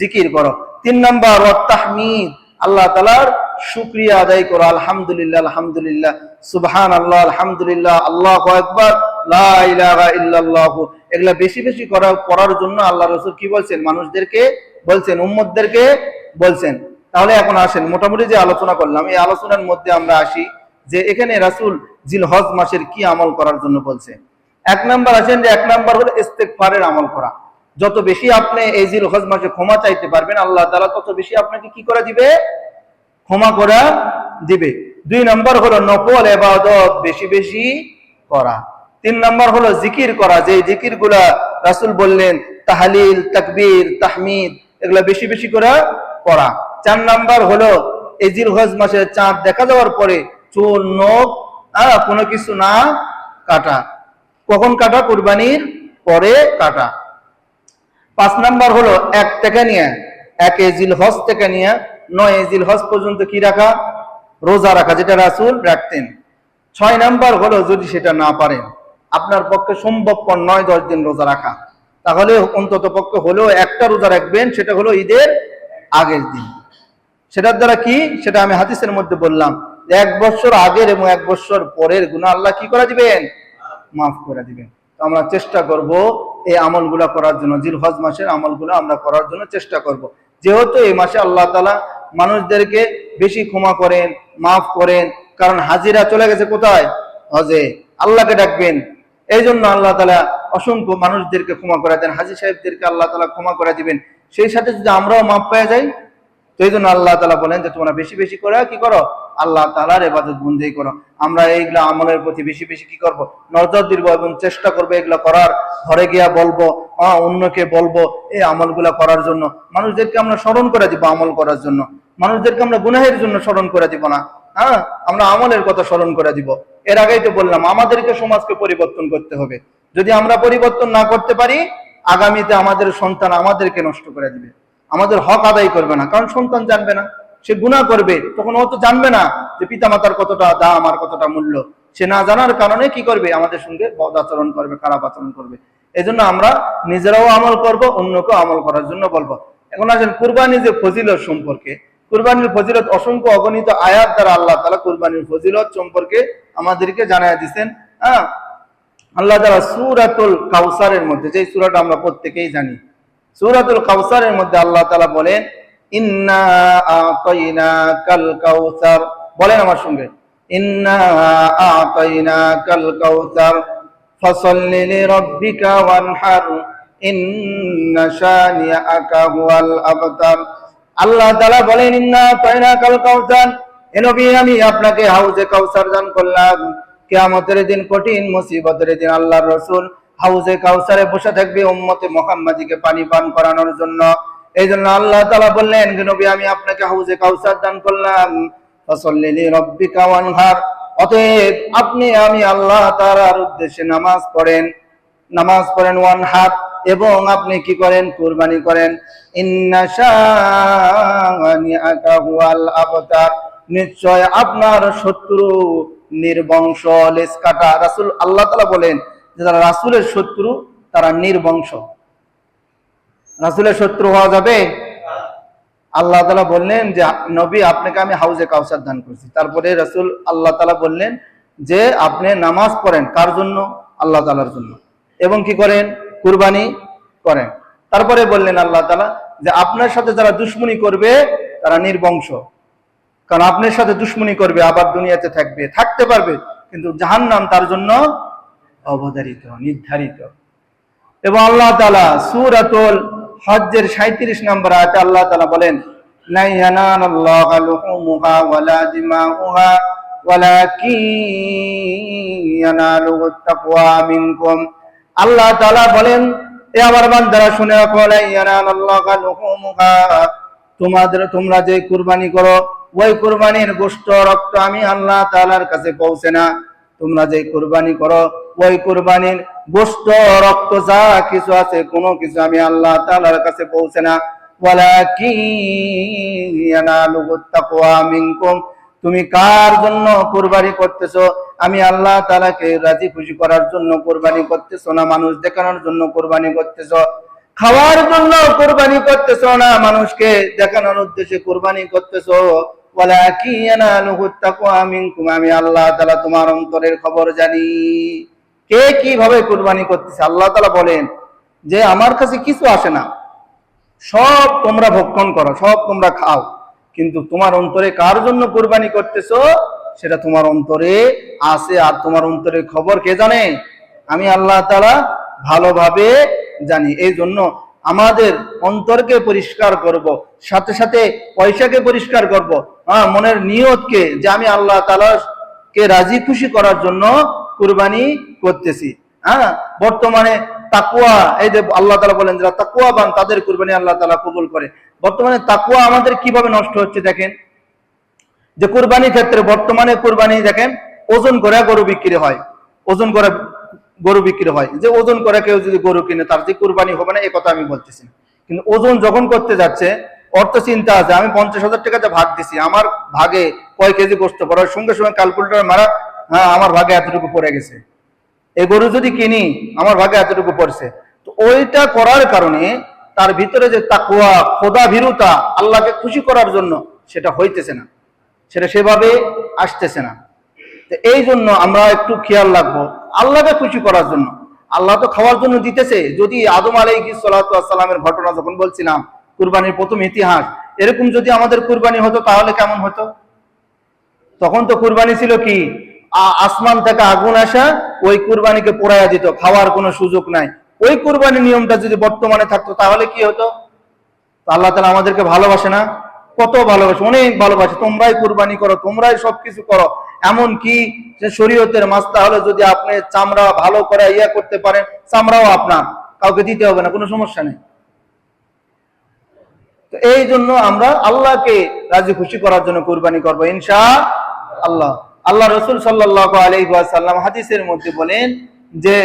[SPEAKER 1] জিকির করো। তিন নম্বর ওয়াত তাহমিদ, আল্লাহ তাআলার শুকরিয়া আদায় করো, আলহামদুলিল্লাহ আলহামদুলিল্লাহ, সুবহানাল্লাহ আলহামদুলিল্লাহ, আল্লাহু আকবার, লা ইলাহা ইল্লাল্লাহ, এগুলা বেশি বেশি করার জন্য আল্লাহ রাসূল কি বলছেন? মানুষদেরকে বলছেন, উম্মতদেরকে বলছেন। তাহলে এখন আসেন, মোটামুটি যে আলোচনা করলাম এই আলোচনার মধ্যে আমরা আসি যে এখানে রাসূল জিলহজ মাসের কি আমল করার জন্য বলছে। এক নাম্বার আছেন যে এক নাম্বার হলো ইস্তেগফারের আমল করা। যত বেশি আপনি এই জিলহজ মাসে ক্ষমা চাইতে পারবেন, আল্লাহ তাআলা তত বেশি আপনাকে কি করে দিবে? ক্ষমা করে দিবে। দুই নাম্বার হলো নফল ইবাদত বেশি বেশি করা। তিন নাম্বার হলো জিকির করা, যে জিকিরগুলা রাসূল বললেন তাহলিল, তাকবীর, তাহমিদ, এগুলা বেশি বেশি করে করা। চার নাম্বার হলো এই জিলহজ মাসে চাঁদ দেখা যাওয়ার পরে চুল, নখ, কোনো কিছু না কাটা। কখন কাটা? কুরবানির পরে কাটা। পাঁচ নাম্বার হলো এক থেকে নিয়ে 1 জিলহজ থেকে নিয়ে 9 জিলহজ পর্যন্ত কি রাখা? রোজা রাখা, যেটা রাসূল রাখতেন। 6 নাম্বার হলো যদি সেটা না পারেন, আপনার পক্ষে সম্ভবপর 9-10 দিন রোজা রাখা, তাহলে অন্তত পক্ষে হলেও একটা রোজা রাখবেন, সেটা হলো ঈদের আগের দিন। সেটার দ্বারা কি? সেটা আমি হাদিসের মধ্যে বললাম, 1 বছর আগের এবং 1 বছর পরের গুনাহ আল্লাহ কি করে দিবেন? মাফ করে দিবেন। তো আমরা চেষ্টা করব এই আমলগুলা করার জন্য, জিলহজ মাসের আমলগুলো আমরা করার জন্য চেষ্টা করব। যেহেতু এই মাসে আল্লাহ তাআলা মানুষদেরকে বেশি ক্ষমা করেন, মাফ করেন, কারণ হাজিরা চলে গেছে কোথায়? হজে। আল্লাহকে ডাকবেন, এই জন্য আল্লাহ তাআলা অসংখ্য মানুষদেরকে ক্ষমা করে দেন, হাজী সাহেবদেরকে আল্লাহ তাআলা ক্ষমা করে দিবেন। সেই সাথে যদি আমরাও মাফ পেয়ে যাই, তো এই জন্য আল্লাহ তাআলা বলেন যে তোমরা বেশি বেশি করে কি করো? আল্লাহ তাআলার ইবাদত বন্দেগী করো। আমরা এইগুলা আমলের প্রতি বেশি বেশি কি করব? নজর দিব এবং চেষ্টা করবো এগুলা করার। ঘরে গিয়া বলবো, অন্যকে বলবো এই আমলগুলা করার জন্য। মানুষদেরকে আমরা স্মরণ করে দিব আমল করার জন্য, মানুষদেরকে আমরা গুনাহের জন্য স্মরণ করে দিব না, আমরা আমলের কথা স্মরণ করে দিব। এর আগেই তো বললাম আমাদেরকে সমাজকে পরিবর্তন করতে হবে। যদি আমরা পরিবর্তন না করতে পারি, আগামীতে আমাদের সন্তান আমাদেরকে নষ্ট করে দিবে, আমাদের হক আদায় করবে না। কারণ সন্তান জানবে না, সে গুনাহ করবে, তখন ও তো জানবে না যে পিতামাতার কতটা দাম আর কতটা মূল্য। সে না জানার কারণে কি করবে? আমাদের সঙ্গে বদ আচরণ করবে, খারাপ আচরণ করবে। এজন্য আমরা নিজেরাও আমল করব, অন্যকেও আমল করার জন্য বলবো। এখন আসেন কুরবানি যে ফজিলত সম্পর্কে। কুরবানির ফজিলত অসংখ্য অগণিত আয়াত দ্বারা আল্লাহ তাআলা কুরবানির ফজিলত সম্পর্কে আমাদেরকে জানায় দিয়েছেন। আল্লাহ তাআলা সূরাতুল কাউসারের মধ্যে, যে সূরাটা আমরা প্রত্যেকেই জানি, সূরাতুল কাউসারের মধ্যে আল্লাহ তাআলা বলেন ইন্না আতাইনাকাল কাউসার। বলেন আমার সঙ্গে, ইন্না আতাইনাকাল কাউসার ফাসাল্লি লিরাব্বিকা ওয়ানহার ইন্না শানিআকা হুয়াল আবতার। আল্লাহ তাআলা বলেন ইন্না আতাইনাকাল কাউসার, হে নবী আমি আপনাকে হাউজে কাউসার দান করলাম। কিয়ামতের দিন, কঠিন মুসিবতের দিন আল্লাহর রাসূল হাউজে কাউসারে বসে থাকবে উম্মতে মুহাম্মাদীকে পানি পান করানোর জন্য। এই জন্য আল্লাহ তাআলা বললেন, নবী আমি আপনাকে হাউজে কাউসার দান করলাম, ফাসাল্লি লিরাব্বিকা ওয়ানহার, অতএব আপনি আমি আল্লাহ তাআলার উদ্দেশ্যে নামাজ পড়েন ওয়ানহার, এবং আপনি কি করেন? কুরবানি করেন। ইন্না শানিআকা হুয়াল আবতার, নিশ্চয় আপনার শত্রু নির্বংশ, লেজ কাটা। রাসূল, আল্লাহ তাআলা বলেন যে যারা রাসূলের শত্রু তারা নির্বংশ। রাসূলের শত্রু হওয়া যাবে? আল্লাহ তাআলা বললেন যে নবী আপনাকে আমি হাউজে কাউসার দান করছি। তারপরে রাসূল, আল্লাহ তাআলা বললেন যে আপনি নামাজ পড়েন, কার জন্য? আল্লাহ তাআলার জন্য, এবং কি করেন? কুরবানি করেন। তারপরে বললেন আল্লাহ তাআলা যে আপনার সাথে যারা দুশমনি করবে তারা নির্বংশ, কারণ আপনার সাথে দুশমনি করবে, আবার দুনিয়াতে থাকতে পারবে, কিন্তু জাহান্নাম তার জন্য অবধারিত, নির্ধারিত। এবং আল্লাহ তাআলা সূরাতুল হজ্জের 37 নম্বর আয়াতে আল্লাহ তাআলা বলেন লা ইয়ানালাল্লাহু লুহুমুহা ওয়ালা দিমাউহা ওয়ালাকিন ইয়ানালুহুত তাকওয়া মিনকুম। আল্লাহ তাআলা বলেন, এ আমার বান্দারা শুনে রাখো, লা ইয়ানালাল্লাহু লুহুমুহা, তোমরা যে কুরবানি করো ওই কুরবানির গোশত রক্ত আমি আল্লাহ তাআলার কাছে পৌঁছে না। তোমরা যে কুরবানি করো ওই কুরবানির গোশত রক্ত যা কিছু আছে কোনো কিছু আমি আল্লাহ তাআলার কাছে পৌঁছে না। ওয়ালাকিন ইয়ানালুহুত তাকওয়া মিনকুম, তুমি কার জন্য কুরবানি করতেছো? আমি আল্লাহ তাআলাকে রাজি খুশি করার জন্য কুরবানি করতেছো না মানুষ দেখানোর জন্য কুরবানি করতেছো? খাওয়ার জন্য কুরবানি করতেছো না মানুষকে দেখানোর উদ্দেশ্যে কুরবানি করতেছো? ওয়ালাকিন ইয়ানালুহুত তাকওয়া মিনকুম, আমি আল্লাহ তাআলা তোমার অন্তরের খবর জানি। কে কিভাবে কুরবানি করতেছে আল্লাহ তাআলা বলেন যে আমার কাছে কিছু আসে না, সব তোমরা ভক্ষণ করো, সব তোমরা খাও, কিন্তু তোমার অন্তরে কার জন্য কুরবানি করতেছো সেটা তোমার অন্তরে আছে। আর তোমার অন্তরের খবর কে জানে? আমি আল্লাহ তাআলা ভালোভাবে জানি। এই জন্য আমাদের অন্তরকে পরিষ্কার করব, সাথে সাথে পয়সাকে পরিষ্কার করব, মনের নিয়তকে, যে আমি আল্লাহ তাআলা কে রাজি খুশি করার জন্য কুরবানি করতেছি। বর্তমানে তাকওয়া, এই যে আল্লাহ তাআলা বলেন যারা তাকওয়াবান তাদের কুরবানি আল্লাহ তাআলা কবুল করে। বর্তমানে তাকওয়া আমাদের কিভাবে নষ্ট হচ্ছে দেখেন, যে কুরবানির ক্ষেত্রে বর্তমানে কুরবানি দেখেন ওজন করে গরু বিক্রি হয়, ওজন করে গরু বিক্রি হয়, যে ওজন করে কেউ যদি গরু কিনে তার যে কুরবানি হবে না, এই কথা আমি বলতেছি। কিন্তু ওজন যখন করতে যাচ্ছে অর্থ চিন্তা আছে, আমি 50,000 টাকাতে ভাগ দিছি, আমার ভাগে কয় কেজি গোশত পড়ার সঙ্গে সঙ্গে ক্যালকুলেটর মারা, আমার ভাগে এতটুকু পড়ে গেছে, এই গরু যদি কিনি আমার ভাগে এতটুকু পড়ছে। তো ওইটা করার কারণে তার ভিতরে যে তাকওয়া, খোদা ভীরুতা, আল্লাহকে খুশি করার জন্য সেটা হইতেছে না, সেটা সেভাবে আসতেছে না। তো এই জন্য আমরা একটু খেয়াল রাখবো আল্লাহকে খুশি করার জন্য। আল্লাহ তো খাওয়ার জন্য দিতেছে। যদি আদম আলাইহিস সালাতু ওয়াস সালামের ঘটনা যখন বলছিলাম, কুরবানির প্রথম ইতিহাস, এরকম যদি আমাদের কুরবানি হতো তাহলে কেমন হতো? তখন তো কুরবানি ছিল কি, আসমান থেকে আগুন আসা, ওই কুরবানিকে পোড়াইয়া দিত, খাওয়ার কোনো সুযোগ নাই। ওই কুরবানির নিয়মটা যদি বর্তমানে থাকতো তাহলে কি হতো? আল্লাহ তাআলা আমাদেরকে ভালোবাসে না? কত ভালোবাসে, অনেক ভালোবাসে। তোমরাই কুরবানি করো, তোমরাই সবকিছু করো। এমন কি যে শরীয়তের মাসলা হলো যদি আপনি চামড়া ভালো করে করতে পারেন, চামড়াও আপনার, কাউকে দিতে হবে না, কোনো সমস্যা নেই। তো এই জন্য আমরা আল্লাহকে রাজি খুশি করার জন্য কুরবানি করবো ইনশাআল্লাহ। আল্লাহ রাসূল সাল্লাল্লাহু আলাইহি ওয়াসাল্লাম হাদিসের মধ্যে বলেন যে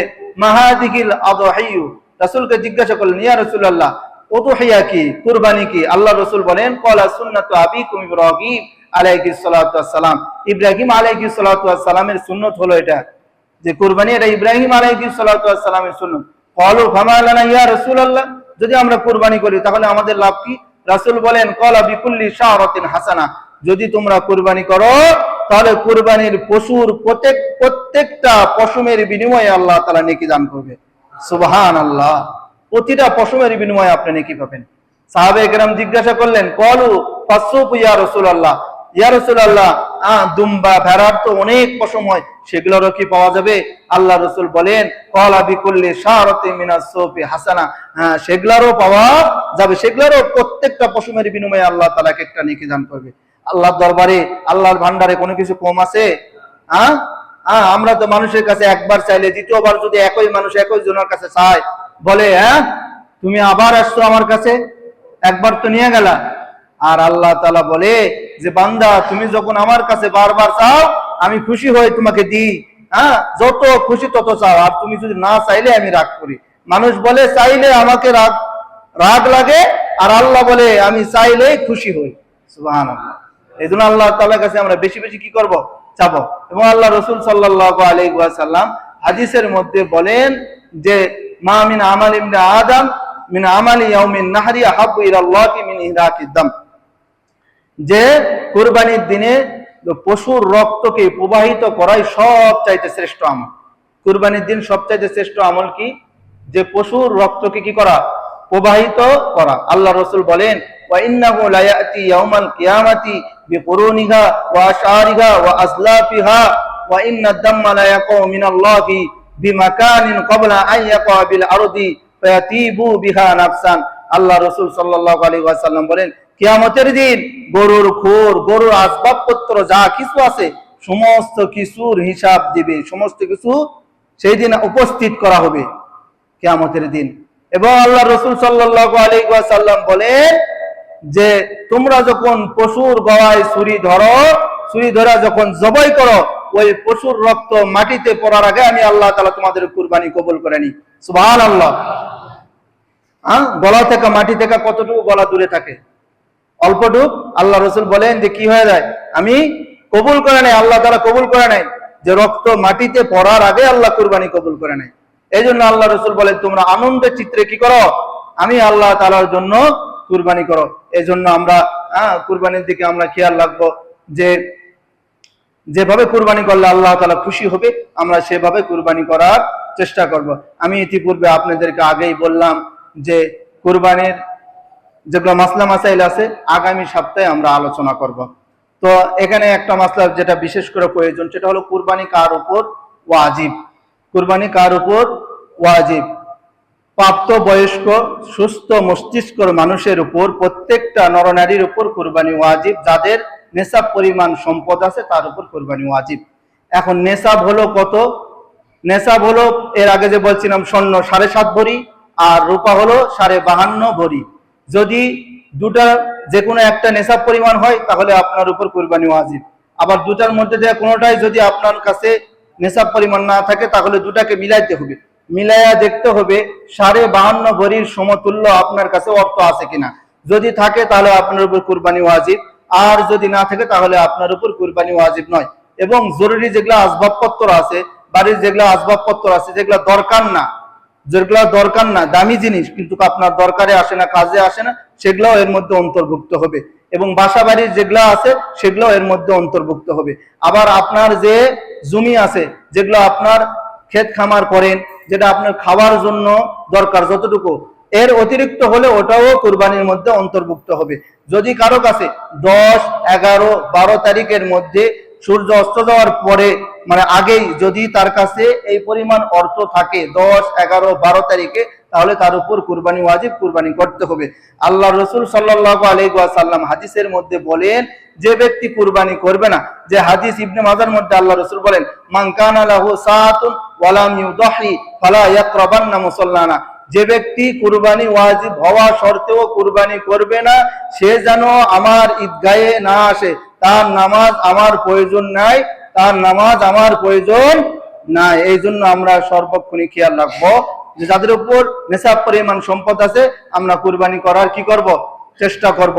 [SPEAKER 1] মাহাদিকিল আদহিয়ু, রাসূলকে জিজ্ঞাসা করলেন ইয়া রাসূলুল্লাহ উদহিয়া কি, কুরবানি কি? আল্লাহ রাসূল বলেন ক্বালা সুন্নাতু আবিকুম ইব্রাহিম আলাইহিস সালাতু ওয়াস সালাম, ইব্রাহিম আলাইহিস সালাতু ওয়াস সালামের সুন্নাত হলো এটা, যে কুরবানি এটা ইব্রাহিম আলাইহিস সালাতু ওয়াস সালামের সুন্নাত। ক্বালু ফামা লানা ইয়া রাসূলুল্লাহ, যদি আমরা কুরবানি করি তাহলে আমাদের লাভ কি? রাসূল বলেন ক্বালা বিকুল্লি শারাতিন হাসানা, যদি তোমরা কুরবানি করো তাহলে কুরবানির পশুর প্রত্যেকটা পশমের বিনিময়ে আল্লাহ তাআলা নেকি দান করবে। সুবহানাল্লাহ, প্রতিটা পশমের বিনিময়ে আপনি নেকি পাবেন। সাহাবায়ে কেরাম জিজ্ঞাসা করলেন ক্বালু ফাসুফ ইয়া রাসূলুল্লাহ, ইয়া রাসূলুল্লাহ দুম্বা ভেড়ার তো অনেক পশম হয়, সেগুলোরও কি পাওয়া যাবে? আল্লাহ রাসূল বলেন ক্বালা বিকুল্লি শারাতিন মিনাস সুফি হাসানা, সেগুলোরও পাওয়া যাবে, সেগুলোরও প্রত্যেকটা পশমের বিনিময়ে আল্লাহ তাআলা একটা নেকি দান করবে। আল্লাহর দরবারে, আল্লাহর ভান্ডারে কোনো কিছু কম আছে? আমরা তো মানুষের কাছে একবার চাইলে দ্বিতীয়বার যদি একই মানুষ একই জনের কাছে চায়, বলে তুমি আবার আসছো আমার কাছে, একবার তো নিয়ে গেলা। আর আল্লাহ তাআলা বলে যে বান্দা তুমি যখন আমার কাছে বারবার চাও আমি খুশি হয়ে তোমাকে দিই, যত খুশি তত চাও, আর তুমি যদি না চাইলে আমি রাগ করি। মানুষ বলে চাইলে আমাকে রাগ লাগে, আর আল্লাহ বলে আমি চাইলেই খুশি হই। সুবহানাল্লাহ। এই জন্য আল্লাহ তাআলার কাছে আমরা বেশি বেশি কি করব? চাবো। এবং আল্লাহ রাসূল সাল্লাল্লাহু আলাইহি ওয়াসাল্লাম হাদিসের মধ্যে বলেন যে মা মিন আমাল ইবনে আদম মিন আমালি ইয়াউমিন নাহরি আহাব্বু ইলাল্লাহি মিন ইহরাকিদ দাম, যে কুরবানির দিনে পশুর রক্তকে প্রবাহিত করাই সবচাইতে শ্রেষ্ঠ আমল। কুরবানির দিন সবচাইতে শ্রেষ্ঠ আমল কি? যে পশুর রক্তকে কি করা? প্রবাহিত করা। আল্লাহ রাসূল বলেন ওয়া ইন্নাহু লা ইয়াতি ইয়াউমাল কিয়ামাতি বিকুরুনিহা ওয়া আশআরিহা ওয়া আসলাফিহা ওয়া ইন্না দাম্মা লা ইয়াকু মিনাল্লাহি বিমাকানিন ক্বাবলা আন ইয়াকা বিল আরদি ফায়াতিবু বিহা নাফসান। আল্লাহ রাসূল সাল্লাল্লাহু আলাইহি ওয়াসাল্লাম বলেন কিয়ামতের দিন গরুর খুর, গরুর আসবাবপত্র যা কিছু আছে সমস্ত কিছুর হিসাব দিবে, সমস্ত কিছু সেই দিন উপস্থিত করা হবে কিয়ামতের দিন। এবং আল্লাহ রাসূল সাল্লাল্লাহু আলাইহি ওয়াসাল্লাম বলেন যে তোমরা যখন পশুর গলায় ছুরি ধরা যখন জবাই করো, ওই পশুর রক্ত মাটিতে পড়ার আগে আমি আল্লাহ তাআলা তোমাদের কুরবানি কবুল করে নি। সুবহানাল্লাহ। গলা থেকে মাটি থেকে কতটুকু গলা দূরে থাকে? অল্পটুক। আল্লাহ রসুল বলেন যে কি হয়ে যায়, আমি কবুল করে নেই, আল্লাহ তাআলা কবুল করে নেয়, যে রক্ত মাটিতে পড়ার আগে আল্লাহ কুরবানি কবুল করে নেয়। এই জন্য আল্লাহ রসুল বলেন তোমরা আনন্দের চিত্রে কি করো, আমি আল্লাহ তাআলার জন্য কুরবানি করো। এই জন্য আমরা কুরবানির দিকে আমরা খেয়াল রাখবো, যে যেভাবে কুরবানি করলে আল্লাহ তাআলা খুশি হবে আমরা সেভাবে কুরবানি করার চেষ্টা করব। আমি ইতিপূর্বে আপনাদেরকে আগেই বললাম যে কুরবানির যেগুলো মাসলা মাসাইল আছে আগামী সপ্তাহে আমরা আলোচনা করব। তো এখানে একটা মাসলা যেটা বিশেষ করে প্রয়োজন, সেটা হলো কুরবানি কার উপর ওয়াজিব। কুরবানি কার উপর ওয়াজিব? প্রাপ্ত বয়স্ক সুস্থ মস্তিষ্কর মানুষের উপর, প্রত্যেকটা নরনারীর উপর কুরবানি ওয়াজিব। যাদের নেশাব পরিমাণ সম্পদ আছে তার উপর কুরবানি ওয়াজিব। এখন নেশাব হলো কত? নেশাব হলো এর আগে যে বলছিলাম স্বর্ণ 7.5 ভরি আর রূপা হলো 52.5 ভরি। যদি দুটা যে কোনো একটা নেশাব পরিমাণ হয় তাহলে আপনার উপর কুরবানি ওয়াজিব। আবার দুটার মধ্যে যে কোনোটাই যদি আপনার কাছে নেশাব পরিমাণ না থাকে তাহলে দুটাকে মিলাইতে হবে, মিলাইয়া দেখতে হবে 52.5 ভরির সমতুল্য আপনার কাছে অর্থ আছে কিনা। যদি থাকে তাহলে আপনার উপর কুরবানি ওয়াজিব, আর যদি না থাকে তাহলে আপনার উপর কুরবানি ওয়াজিব নয়। এবং জরুরি যেগুলো আসবাবপত্র আছে, বাড়ির যেগুলো আসবাবপত্র আছে, যেগুলো দরকার না দামি জিনিস কিন্তু আপনার দরকারে আসে না, কাজে আসে না, সেগুলোও এর মধ্যে অন্তর্ভুক্ত হবে। এবং বাসা বাড়ির যেগুলো আছে সেগুলো এর মধ্যে অন্তর্ভুক্ত হবে। আবার আপনার যে জমি আছে, যেগুলো আপনার ক্ষেত খামার করেন, যেটা আপনার খাওয়ার জন্য দরকার যতটুকু, এর অতিরিক্ত হলে ওটাও কুরবানির মধ্যে অন্তর্ভুক্ত হবে। যদি কারো কাছে 10, 11, 12 তারিখের মধ্যে সূর্য অস্ত যাওয়ার পরে মানে আগেই যদি তার কাছে এই পরিমাণ অর্থ থাকে 10, 11, 12 তারিখে, তাহলে তার উপর কুরবানি ওয়াজিব, কুরবানি করতে হবে। আল্লাহ রসুল সাল্লাল্লাহু আলাইহি ওয়াসাল্লাম হাদিসের মধ্যে বলেন, যে ব্যক্তি কুরবানি করবে না, যে হাদিস ইবনে মাজার মধ্যে আল্লাহ রসুল বলেন, মান কানা লাহু সাআতুন ওয়া লাম ইউদাহি ফালা ইয়াকরাবান্না মুসাল্লানা, যে ব্যক্তি কুরবানি ওয়াজিব হওয়া সত্ত্বেও কুরবানি করবে না, সে যেন আমার ঈদগাহে না আসে। তার নামাজ আমার প্রয়োজন নাই, তার নামাজ আমার প্রয়োজন নাই। এই জন্য আমরা সর্বক্ষণই খেয়াল রাখবো যে যাদের উপর নেশাব পরিমাণ সম্পদ আছে আমরা কুরবানি করার কি করব, চেষ্টা করব।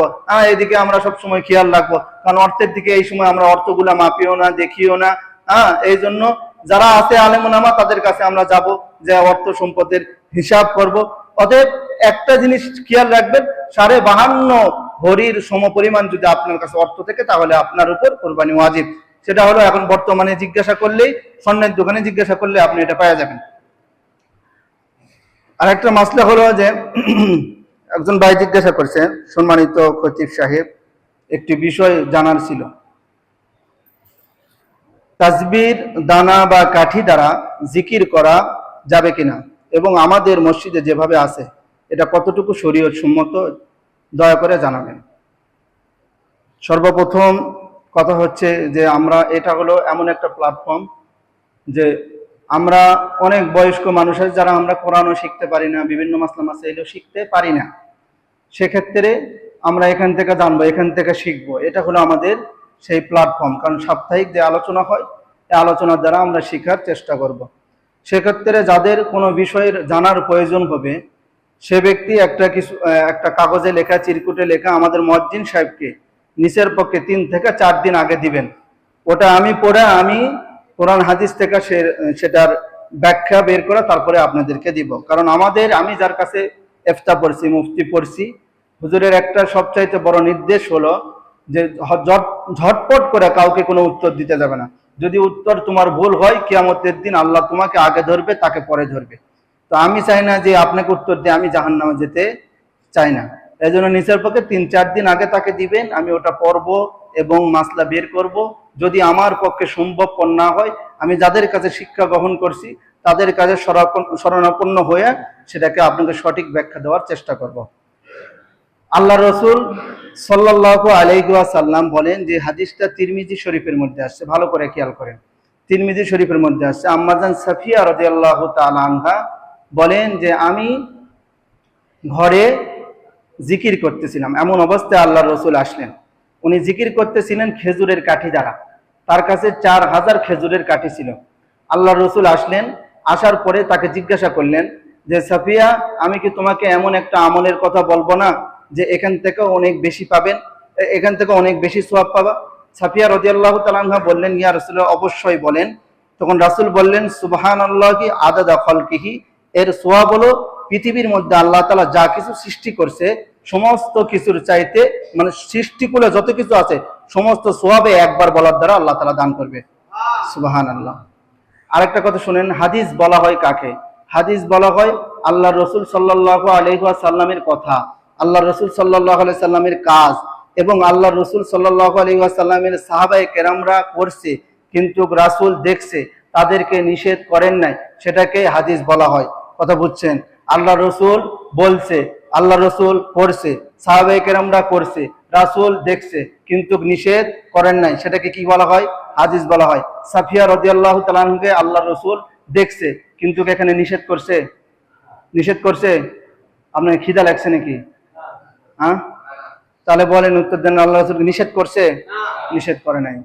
[SPEAKER 1] এদিকে আমরা সবসময় খেয়াল রাখবো, কারণ অর্থের দিকে এই সময় আমরা অর্থগুলা মাপিও না, দেখিও না। এই জন্য যারা আছে আলেমুলামা তাদের কাছে আমরা যাব, যে অর্থ সম্পদের হিসাব করব। অতএব একটা জিনিস খেয়াল রাখবেন, 52.5 ভরির সমপরিমাণ যদি আপনার কাছে অর্থ থাকে তাহলে আপনার উপর কুরবানি ওয়াজিব। সেটা হলো এখন বর্তমানে জিজ্ঞাসা করলেই, স্বর্ণের দোকানে জিজ্ঞাসা করলে আপনি এটা পাওয়া যাবেন। আর একটা মাসলা হলো যে একজন ভাই জিজ্ঞাসা করছে, সম্মানিত খতিব সাহেব, একটি বিষয় জানার ছিল, তাসবির দানা বা কাঠি দ্বারা জিকির করা যাবে কিনা, এবং আমাদের মসজিদে যেভাবে আছে এটা কতটুকু শরীয়ত সম্মত, দয়া করে জানাবেন। সর্বপ্রথম কথা হচ্ছে যে এটা হলো এমন একটা প্ল্যাটফর্ম যে আমরা অনেক বয়স্ক মানুষ আছে যারা আমরা কোরআনও শিখতে পারি না, বিভিন্ন মাসলা মাসাইলও শিখতে পারি না। সেক্ষেত্রে আমরা এখান থেকে জানবো, এখান থেকে শিখবো, এটা হলো আমাদের সেই প্ল্যাটফর্ম। কারণ সাপ্তাহিক যে আলোচনা হয় এই আলোচনার দ্বারা আমরা শেখার চেষ্টা করব। সেক্ষেত্রে যাদের কোনো বিষয়ের জানার প্রয়োজন হবে সে ব্যক্তি একটা কাগজে লেখা, চিরকুটে লেখা আমাদের মুয়াজ্জিন সাহেবকে নিচের পক্ষে 3 থেকে 4 দিন আগে দিবেন। ওটা আমি পড়ে আমি কোরআন হাদিস থেকে সেটার ব্যাখ্যা বের করে তারপরে আপনাদেরকে দিব। কারণ আমি যার কাছে ইফতা পড়ছি, মুফতি পড়ছি, হুজুরের একটা সবচাইতে বড় নির্দেশ হলো যে ঝটপট করে কাউকে কোনো উত্তর দিতে যাবে না। যদি উত্তর তোমার ভুল হয়, কিয়ামতের দিন আল্লাহ তোমাকে আগে ধরবে, তাকে পরে ধরবে। তো আমি চাই না যে আপনাকে উত্তর দিয়ে আমি জাহান্নামে যেতে চাই না। এই জন্য নিচের পক্ষে 3-4 দিন আগে তাকে দিবেন, আমি ওটা পড়বো এবং মাসলা বের করব। যদি আমার পক্ষে সম্ভবপর না হয়, আমি যাদের কাছে শিক্ষা গ্রহণ করছি তাদের কাছে শরণাপন্ন হয়ে সেটাকে আপনাকে সঠিক ব্যাখ্যা দেওয়ার চেষ্টা করব। আল্লাহ রসুল সাল্লাল্লাহু আলাইহি ওয়াসাল্লাম বলেন, যে হাদিসটা তিরমিজি শরীফের মধ্যে আসছে, ভালো করে খেয়াল করেন, তিরমিজি শরীফের মধ্যে আসছে। আম্মাজান সাফিয়া রাদিয়াল্লাহু তাআলা আনহা বলেন যে আমি ঘরে জিকির করতেছিলাম, এমন অবস্থায় আল্লাহ রসুল আসলেন। উনি জিকির করতেছিলেন খেজুরের কাঠি দ্বারা। তার কাছে 4000 খেজুরের কাঠি ছিল। আল্লাহ রসুল আসলেন, আসার পরে তাকে জিজ্ঞাসা করলেন যে সাফিয়া, আমি কি তোমাকে এমন একটা আমলের কথা বলবো না যে এখান থেকে অনেক বেশি পাবেন, এখান থেকে অনেক বেশি সওয়াব পাবা? সাফিয়া রাদিয়াল্লাহু তাআলা আনহা বললেন, ইয়া রাসূলুল্লাহ, অবশ্যই বলেন। তখন রাসূল বললেন, সুবহানাল্লাহি আদাদা খালকিহি, এর সওয়াব হলো পৃথিবীর মধ্যে আল্লাহ তাআলা যা কিছু সৃষ্টি করছে সমস্ত কিছুর চাইতে, মানে সৃষ্টিকুলে যত কিছু আছে সমস্ত সওয়াবে একবার বলার দ্বারা আল্লাহ তাআলা দান করবে। সুবহানাল্লাহ। আরেকটা কথা শুনেন, হাদিস বলা হয় কাকে? হাদিস বলা হয় আল্লাহ রসুল সাল্লাল্লাহু আলাইহি ওয়াসাল্লামের কথা, আল্লাহ রসুল সাল্লাল্লাহু আলাইহি সাল্লামের কাজ, এবং আল্লাহ রসুল সাল্লাল্লাহু আলাইহি ওয়াসাল্লামের সাহাবায়ে কেরামরা করছে কিন্তু রাসূল দেখছে, তাদেরকে নিষেধ করেন নাই, সেটাকে হাদিস বলা হয়। কথা বুঝছেন? আল্লাহ রসুল বলছে, আল্লাহ রসুল করছে, সাহাবায়ে কেরামরা করছে, রাসূল দেখছে কিন্তু নিষেধ করেন নাই, সেটাকে কি বলা হয়? হাদিস বলা হয়। সাফিয়া রাদিয়াল্লাহু তাআলা আনহাকে আল্লাহ রসুল দেখছে কিন্তু এখানে নিষেধ করছে? নিষেধ করছে? আপনার খিদা লাগছে নাকি? হ্যাঁ, তাহলে বলেন, উত্তর দেন। আল্লাহ রসুল নিষেধ করছে? নিষেধ করে নাই।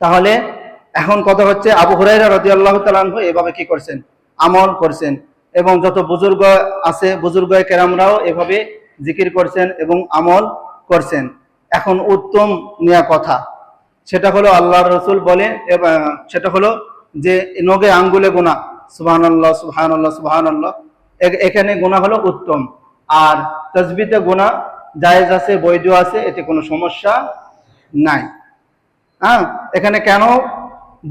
[SPEAKER 1] তাহলে এখন কথা হচ্ছে, আবু হুরায়রা রাদিয়াল্লাহু তাআলা আনহু এভাবে কি করছেন? আমল করছেন। এবং যত বুজুর্গ আছে, বুজুর্গ কেরামরাও এভাবে জিকির করছেন এবং আমল করছেন। এখন উত্তম নেয়া কথা, সেটা হলো আল্লাহ রসুল বলে, সেটা হলো যে নগে আঙ্গুলে গোনা, সুবহানাল্লাহ সুবহানাল্লাহ সুবহানাল্লাহ, এখানে গোনা হলো উত্তম। আর তাসবিতে গোনা জায়েজ আছে, বৈধ আছে, এতে কোনো সমস্যা নাই। হ্যাঁ, এখানে কেন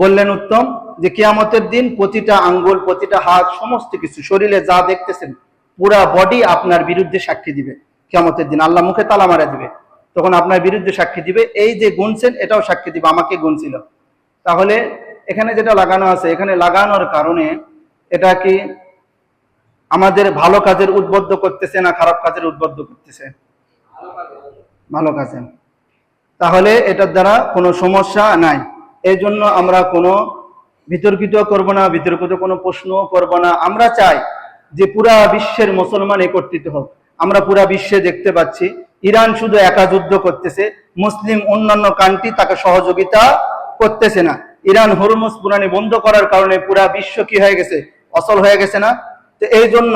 [SPEAKER 1] বললেন উত্তম? যে কিয়ামতের দিন প্রতিটা আঙ্গুল, প্রতিটা হাত, সমস্ত কিছু শরীরে যা দেখতেছেন পুরা বডি আপনার বিরুদ্ধে সাক্ষী দিবে। কিয়ামতের দিন আল্লাহ মুখে তালা মারা দিবে, তখন আপনার বিরুদ্ধে সাক্ষী দিবে। এই যে গুনছেন এটাও সাক্ষী দিবে, আমাকে গুনছিল। তাহলে এখানে যেটা লাগানো আছে, এখানে লাগানোর কারণে এটা কি আমাদের ভালো কাজের উদ্বুদ্ধ করতেছে না খারাপ কাজের উদ্বুদ্ধ করতেছে? ভালো কাজে। তাহলে এটার দ্বারা কোনো সমস্যা নাই। এই জন্য আমরা কোনো বিতর্কিত করব না, বিতর্কিত কোনো প্রশ্ন করব না। আমরা চাই যে পুরা বিশ্বের মুসলমান একত্রিত হোক। আমরা পুরা বিশ্বে দেখতে পাচ্ছি ইরান শুধু একা যুদ্ধ করতেছে, মুসলিম অন্যান্য কান্ট্রি তাকে সহযোগিতা করতেছে না। ইরান হরমুজ পুরানি বন্ধ করার কারণে পুরা বিশ্ব কি হয়ে গেছে? অচল হয়ে গেছে না? তো এই জন্য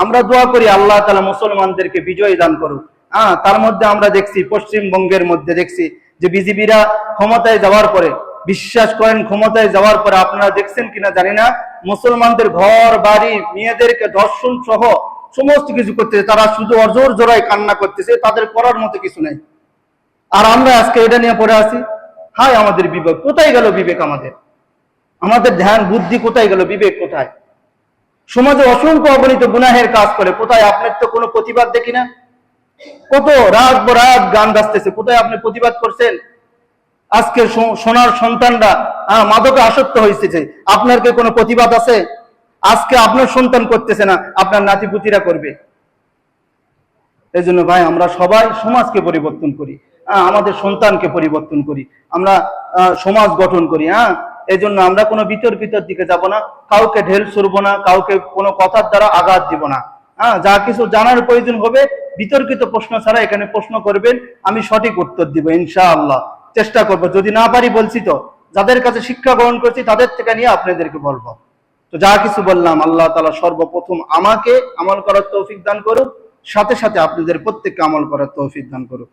[SPEAKER 1] আমরা দোয়া করি আল্লাহ তাআলা মুসলমানদেরকে বিজয় দান করুক। তার মধ্যে আমরা দেখছি, পশ্চিমবঙ্গের মধ্যে দেখছি যে বিজেপিরা ক্ষমতায় যাওয়ার পরে, বিশ্বাস করেন ক্ষমতায় যাওয়ার পরে আপনারা দেখছেন কিনা জানি না, মুসলমানদের ঘর বাড়ি, মেয়েদেরকে ধর্ষণ সহ সমস্ত কিছু করতেছে। তারা শুধু অজর জোড়ায় কান্না করতেছে, তাদের করার মতো কিছু নেই। আর আমরা আজকে এটা নিয়ে পড়ে আছি। হায় আমাদের বিবেক, কোথায় গেল বিবেক? আমাদের ধ্যান বুদ্ধি কোথায় গেল? বিবেক কোথায়? সমাজে অসংখ্য অগণিত গুনাহের কাজ করে, কোথায়? আপনার তো কোনো প্রতিবাদ দেখি না। কত রাত বরাত গান গাইতেছে, কোথায় আপনি প্রতিবাদ করছেন? আজকে সোনার সন্তানরা মাদকে আসক্ত হয়েছে, আপনার কি কোনো প্রতিবাদ আছে? আজকে আপনার সন্তান করতেছে না, আপনার নাতিপুতিরা করবে। এই জন্য ভাই, আমরা সবাই সমাজকে পরিবর্তন করি, আমাদের সন্তানকে পরিবর্তন করি, আমরা সমাজ গঠন করি। এই জন্য আমরা কোনো বিতর্কিত দিকে যাব না, কাউকে ঢেল ছুড়বো না, কাউকে কোনো কথার দ্বারা আঘাত দিব না। যা কিছু জানার প্রয়োজন হবে বিতর্কিত প্রশ্ন ছাড়া এখানে প্রশ্ন করবেন, আমি সঠিক উত্তর দিব ইনশাআল্লাহ। চেষ্টা করবো, যদি না পারি বলছি তো যাদের কাছে শিক্ষা গ্রহণ করছি তাদের থেকে নিয়ে আপনাদেরকে বলবো। তো যা কিছু বললাম, আল্লাহ তাআলা সর্বপ্রথম আমাকে আমল করার তৌফিক দান করুক, সাথে সাথে আপনাদের প্রত্যেককে আমল করার তৌফিক দান করুক।